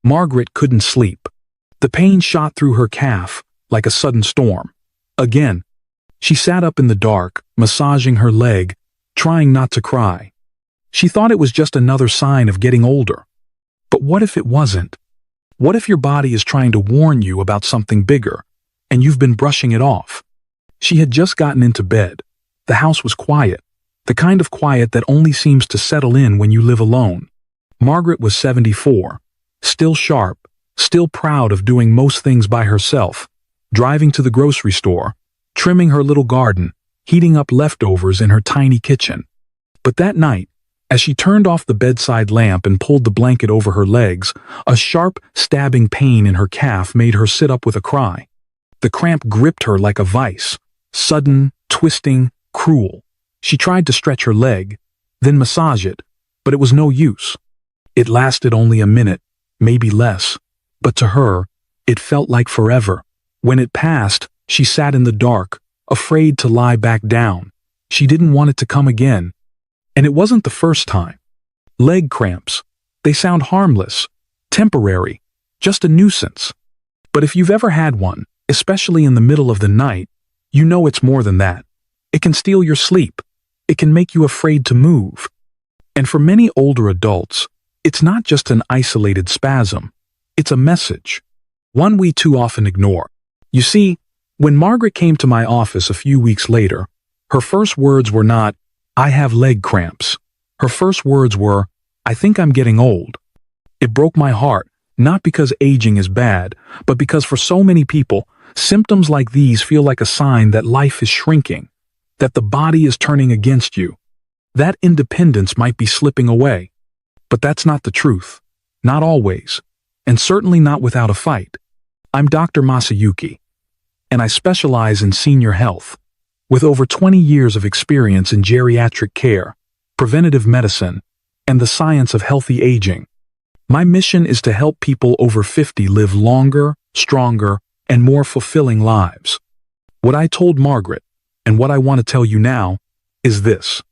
Margaret couldn't sleep. The pain shot through her calf like a sudden storm. Again, she sat up in the dark, massaging her leg, trying not to cry. She thought it was just another sign of getting older. But what if it wasn't? What if your body is trying to warn you about something bigger, and you've been brushing it off? She had just gotten into bed. The house was quiet, the kind of quiet that only seems to settle in when you live alone. Margaret was 74, still sharp, still proud of doing most things by herself, driving to the grocery store, trimming her little garden, heating up leftovers in her tiny kitchen. But that night, as she turned off the bedside lamp and pulled the blanket over her legs, a sharp, stabbing pain in her calf made her sit up with a cry. The cramp gripped her like a vice, sudden, twisting, cruel. She tried to stretch her leg, then massage it, but it was no use. It lasted only a minute, maybe less, but to her, it felt like forever. When it passed, she sat in the dark, afraid to lie back down. She didn't want it to come again. And it wasn't the first time. Leg cramps. They sound harmless, temporary, just a nuisance. But if you've ever had one, especially in the middle of the night, you know it's more than that. It can steal your sleep. It can make you afraid to move. And for many older adults, it's not just an isolated spasm. It's a message. One we too often ignore. You see, when Margaret came to my office a few weeks later, her first words were not, "I have leg cramps." Her first words were, "I think I'm getting old." It broke my heart, not because aging is bad, but because for so many people, symptoms like these feel like a sign that life is shrinking, that the body is turning against you. That independence might be slipping away. But that's not the truth. Not always. And certainly not without a fight. I'm Dr. Masayukiy, and I specialize in senior health. With over 20 years of experience in geriatric care, preventative medicine, and the science of healthy aging, my mission is to help people over 50 live longer, stronger, and more fulfilling lives. What I told Margaret, and what I want to tell you now, is this.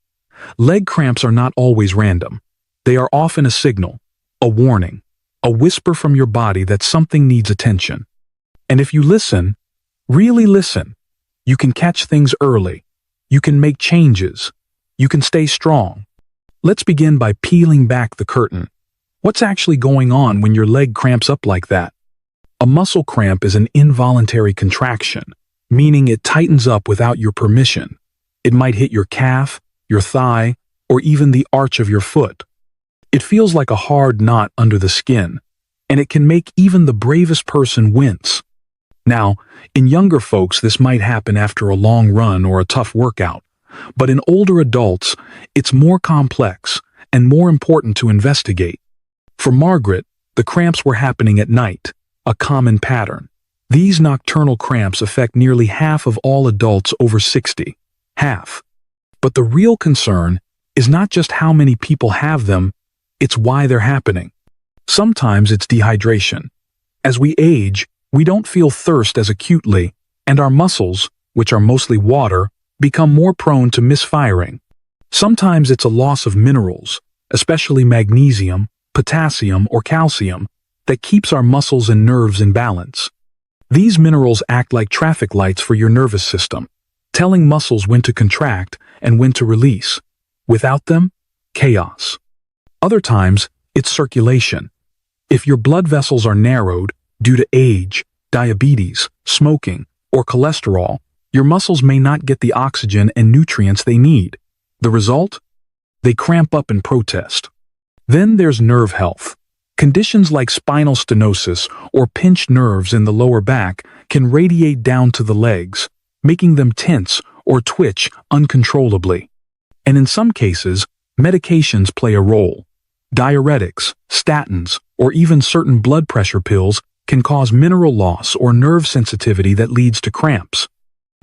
Leg cramps are not always random. They are often a signal, a warning, a whisper from your body that something needs attention. And if you listen, really listen, you can catch things early. You can make changes. You can stay strong. Let's begin by peeling back the curtain. What's actually going on when your leg cramps up like that? A muscle cramp is an involuntary contraction, meaning it tightens up without your permission. It might hit your calf, your thigh, or even the arch of your foot. It feels like a hard knot under the skin, and it can make even the bravest person wince. Now, in younger folks, this might happen after a long run or a tough workout, but in older adults, it's more complex and more important to investigate. For Margaret, the cramps were happening at night, a common pattern. These nocturnal cramps affect nearly half of all adults over 60. Half. But the real concern is not just how many people have them, it's why they're happening. Sometimes it's dehydration. As we age, we don't feel thirst as acutely, and our muscles, which are mostly water, become more prone to misfiring. Sometimes it's a loss of minerals, especially magnesium, potassium, or calcium, that keeps our muscles and nerves in balance. These minerals act like traffic lights for your nervous system, telling muscles when to contract and when to release. Without them, chaos. Other times, it's circulation. If your blood vessels are narrowed due to age, diabetes, smoking, or cholesterol, your muscles may not get the oxygen and nutrients they need. The result? They cramp up in protest. Then there's nerve health. Conditions like spinal stenosis or pinched nerves in the lower back can radiate down to the legs, making them tense or twitch uncontrollably. And in some cases, medications play a role. Diuretics, statins, or even certain blood pressure pills can cause mineral loss or nerve sensitivity that leads to cramps.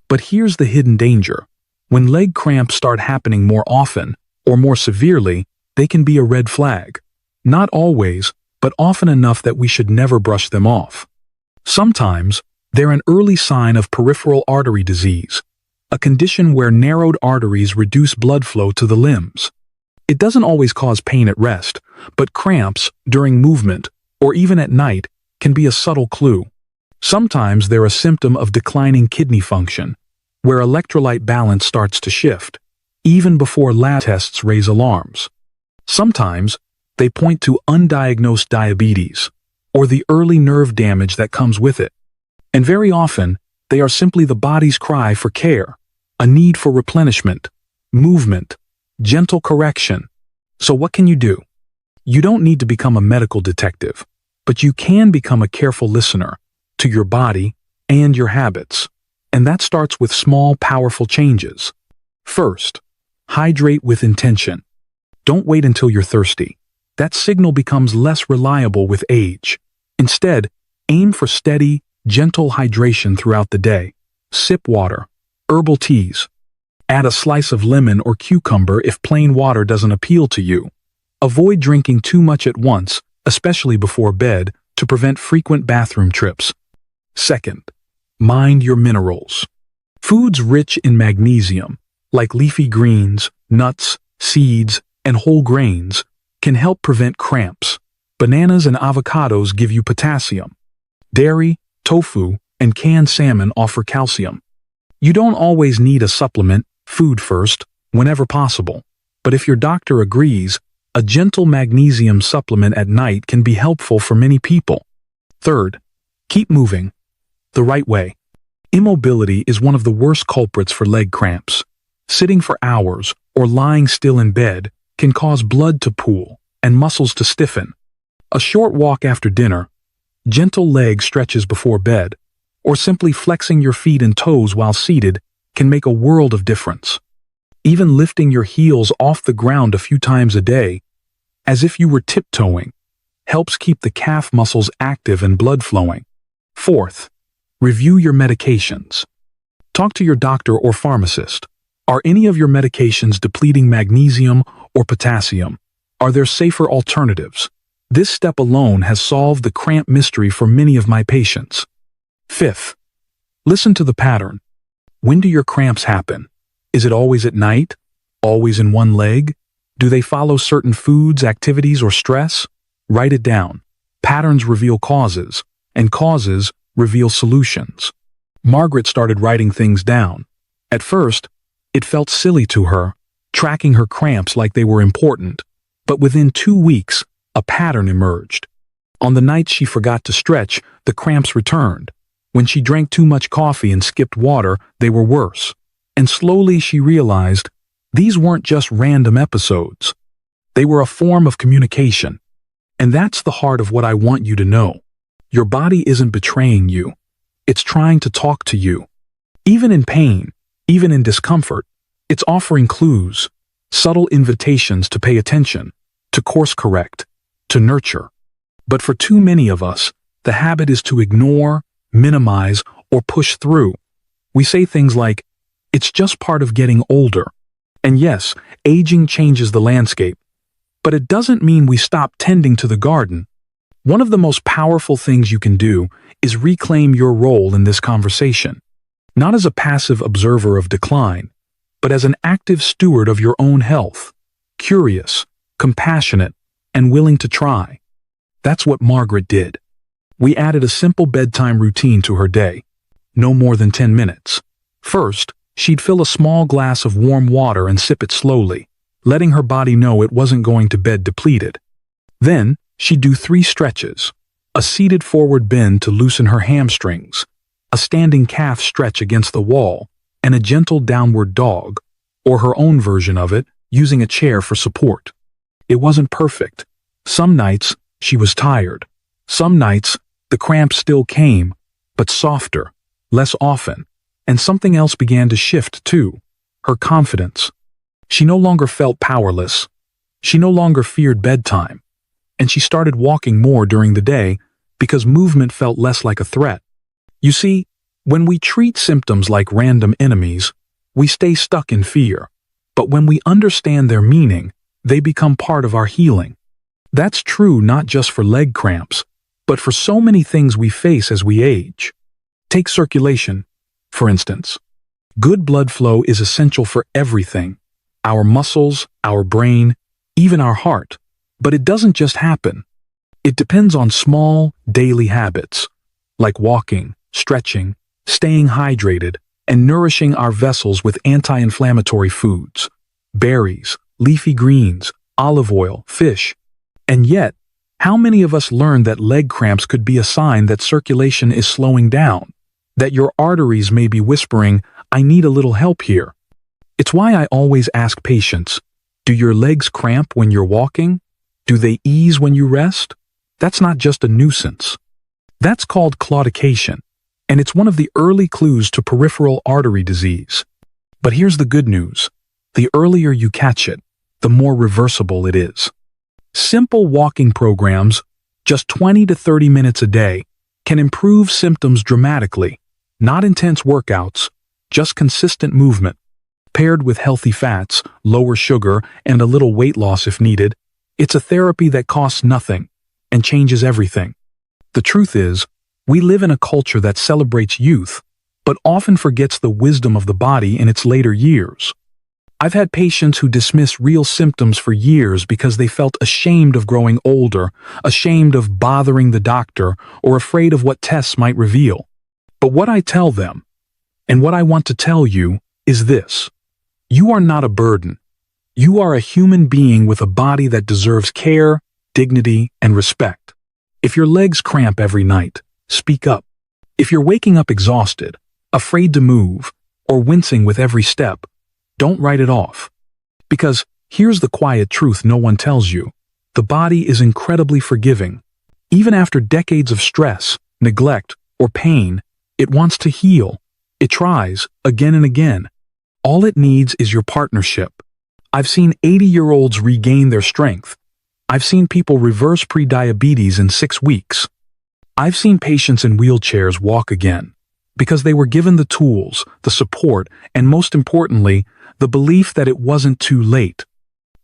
But here's the hidden danger. When leg cramps start happening more often, or more severely, they can be a red flag. Not always, but often enough that we should never brush them off. Sometimes, they're an early sign of peripheral artery disease, a condition where narrowed arteries reduce blood flow to the limbs. It doesn't always cause pain at rest, but cramps during movement or even at night, can be a subtle clue. Sometimes they're a symptom of declining kidney function, where electrolyte balance starts to shift, even before lab tests raise alarms. Sometimes they point to undiagnosed diabetes, or the early nerve damage that comes with it. And very often, they are simply the body's cry for care, a need for replenishment, movement, gentle correction. So what can you do? You don't need to become a medical detective, but you can become a careful listener to your body and your habits. And that starts with small, powerful changes. First, hydrate with intention. Don't wait until you're thirsty. That signal becomes less reliable with age. Instead, aim for steady, gentle hydration throughout the day. Sip water, herbal teas. Add a slice of lemon or cucumber if plain water doesn't appeal to you. Avoid drinking too much at once, especially before bed, to prevent frequent bathroom trips. Second, mind your minerals. Foods rich in magnesium, like leafy greens, nuts, seeds, and whole grains, can help prevent cramps. Bananas and avocados give you potassium. Dairy, tofu, and canned salmon offer calcium. You don't always need a supplement, food first, whenever possible. But if your doctor agrees, a gentle magnesium supplement at night can be helpful for many people. Third, keep moving the right way. Immobility is one of the worst culprits for leg cramps. Sitting for hours or lying still in bed can cause blood to pool and muscles to stiffen. A short walk after dinner, gentle leg stretches before bed, or simply flexing your feet and toes while seated can make a world of difference. Even lifting your heels off the ground a few times a day, as if you were tiptoeing, helps keep the calf muscles active and blood flowing. Fourth, review your medications. Talk to your doctor or pharmacist. Are any of your medications depleting magnesium or potassium? Are there safer alternatives? This step alone has solved the cramp mystery for many of my patients. Fifth, listen to the pattern. When do your cramps happen? Is it always at night? Always in one leg? Do they follow certain foods, activities, or stress? Write it down. Patterns reveal causes, and causes reveal solutions. Margaret started writing things down. At first, it felt silly to her, tracking her cramps like they were important. But within 2 weeks, a pattern emerged. On the nights she forgot to stretch, the cramps returned. When she drank too much coffee and skipped water, they were worse. And slowly she realized these weren't just random episodes. They were a form of communication. And that's the heart of what I want you to know. Your body isn't betraying you. It's trying to talk to you. Even in pain, even in discomfort, it's offering clues, subtle invitations to pay attention, to course correct, to nurture. But for too many of us, the habit is to ignore, minimize, or push through. We say things like, it's just part of getting older. And yes, aging changes the landscape. But it doesn't mean we stop tending to the garden. One of the most powerful things you can do is reclaim your role in this conversation. Not as a passive observer of decline, but as an active steward of your own health. Curious, compassionate, and willing to try. That's what Margaret did. We added a simple bedtime routine to her day. No more than 10 minutes. First, she'd fill a small glass of warm water and sip it slowly, letting her body know it wasn't going to bed depleted. Then, she'd do 3 stretches. A seated forward bend to loosen her hamstrings, a standing calf stretch against the wall, and a gentle downward dog, or her own version of it, using a chair for support. It wasn't perfect. Some nights, she was tired. Some nights, the cramps still came, but softer, less often. And something else began to shift too, her confidence. She no longer felt powerless. She no longer feared bedtime. And she started walking more during the day because movement felt less like a threat. You see, when we treat symptoms like random enemies, we stay stuck in fear. But when we understand their meaning, they become part of our healing. That's true not just for leg cramps, but for so many things we face as we age. Take circulation, for instance. Good blood flow is essential for everything. Our muscles, our brain, even our heart. But it doesn't just happen. It depends on small, daily habits, like walking, stretching, staying hydrated, and nourishing our vessels with anti-inflammatory foods, berries, leafy greens, olive oil, fish. And yet, how many of us learned that leg cramps could be a sign that circulation is slowing down, that your arteries may be whispering, "I need a little help here"? It's why I always ask patients, do your legs cramp when you're walking? Do they ease when you rest? That's not just a nuisance. That's called claudication, and it's one of the early clues to peripheral artery disease. But here's the good news. The earlier you catch it, the more reversible it is. Simple walking programs, just 20 to 30 minutes a day, can improve symptoms dramatically. Not intense workouts, just consistent movement. Paired with healthy fats, lower sugar, and a little weight loss if needed, it's a therapy that costs nothing and changes everything. The truth is, we live in a culture that celebrates youth, but often forgets the wisdom of the body in its later years. I've had patients who dismiss real symptoms for years because they felt ashamed of growing older, ashamed of bothering the doctor, or afraid of what tests might reveal. But what I tell them, and what I want to tell you, is this. You are not a burden. You are a human being with a body that deserves care, dignity, and respect. If your legs cramp every night, speak up. If you're waking up exhausted, afraid to move, or wincing with every step, don't write it off. Because here's the quiet truth no one tells you. The body is incredibly forgiving. Even after decades of stress, neglect, or pain, it wants to heal. It tries, again and again. All it needs is your partnership. I've seen 80-year-olds regain their strength. I've seen people reverse prediabetes in 6 weeks. I've seen patients in wheelchairs walk again, because they were given the tools, the support, and most importantly, the belief that it wasn't too late.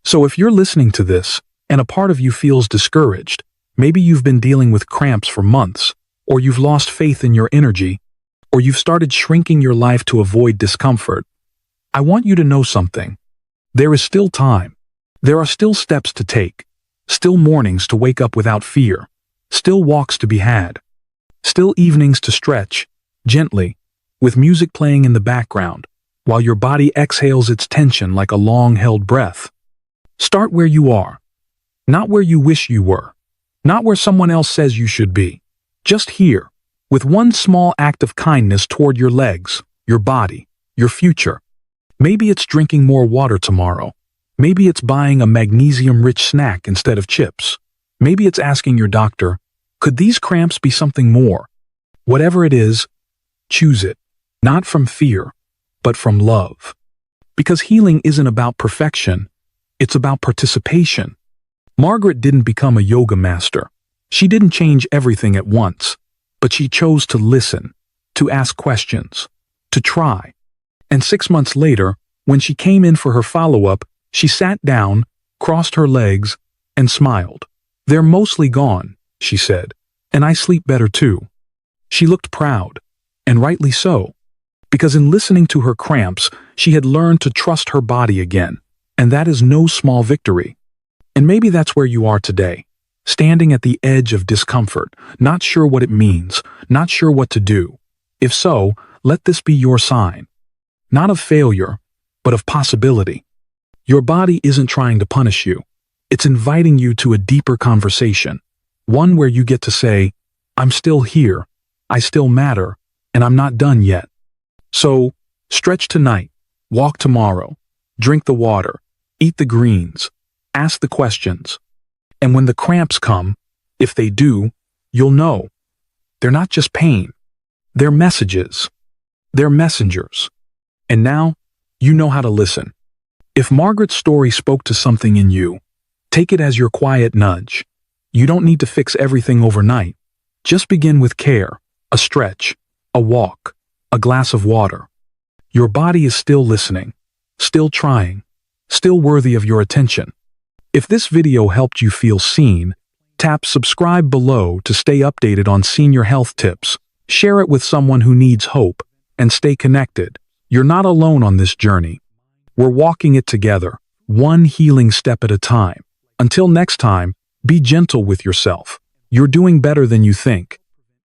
So if you're listening to this, and a part of you feels discouraged, maybe you've been dealing with cramps for months, or you've lost faith in your energy, or you've started shrinking your life to avoid discomfort, I want you to know something. There is still time. There are still steps to take. Still mornings to wake up without fear. Still walks to be had. Still evenings to stretch, gently, with music playing in the background, while your body exhales its tension like a long-held breath. Start where you are. Not where you wish you were. Not where someone else says you should be. Just here, with one small act of kindness toward your legs, your body, your future. Maybe it's drinking more water tomorrow. Maybe it's buying a magnesium-rich snack instead of chips. Maybe it's asking your doctor, could these cramps be something more? Whatever it is, choose it, not from fear, but from love. Because healing isn't about perfection, it's about participation. Margaret didn't become a yoga master. She didn't change everything at once, but she chose to listen, to ask questions, to try. And 6 months later, when she came in for her follow-up, she sat down, crossed her legs, and smiled. They're mostly gone, she said, and I sleep better too. She looked proud, and rightly so, because in listening to her cramps, she had learned to trust her body again, and that is no small victory. And maybe that's where you are today, standing at the edge of discomfort, not sure what it means, not sure what to do. If so, let this be your sign. Not of failure, but of possibility. Your body isn't trying to punish you. It's inviting you to a deeper conversation, one where you get to say, I'm still here, I still matter, and I'm not done yet. So, stretch tonight, walk tomorrow, drink the water, eat the greens, ask the questions. And when the cramps come, if they do, you'll know. They're not just pain. They're messages. They're messengers. And now, you know how to listen. If Margaret's story spoke to something in you, take it as your quiet nudge. You don't need to fix everything overnight. Just begin with care, a stretch, a walk, a glass of water. Your body is still listening, still trying, still worthy of your attention. If this video helped you feel seen, tap subscribe below to stay updated on senior health tips. Share it with someone who needs hope, and stay connected. You're not alone on this journey. We're walking it together, one healing step at a time. Until next time, be gentle with yourself, You're doing better than you think.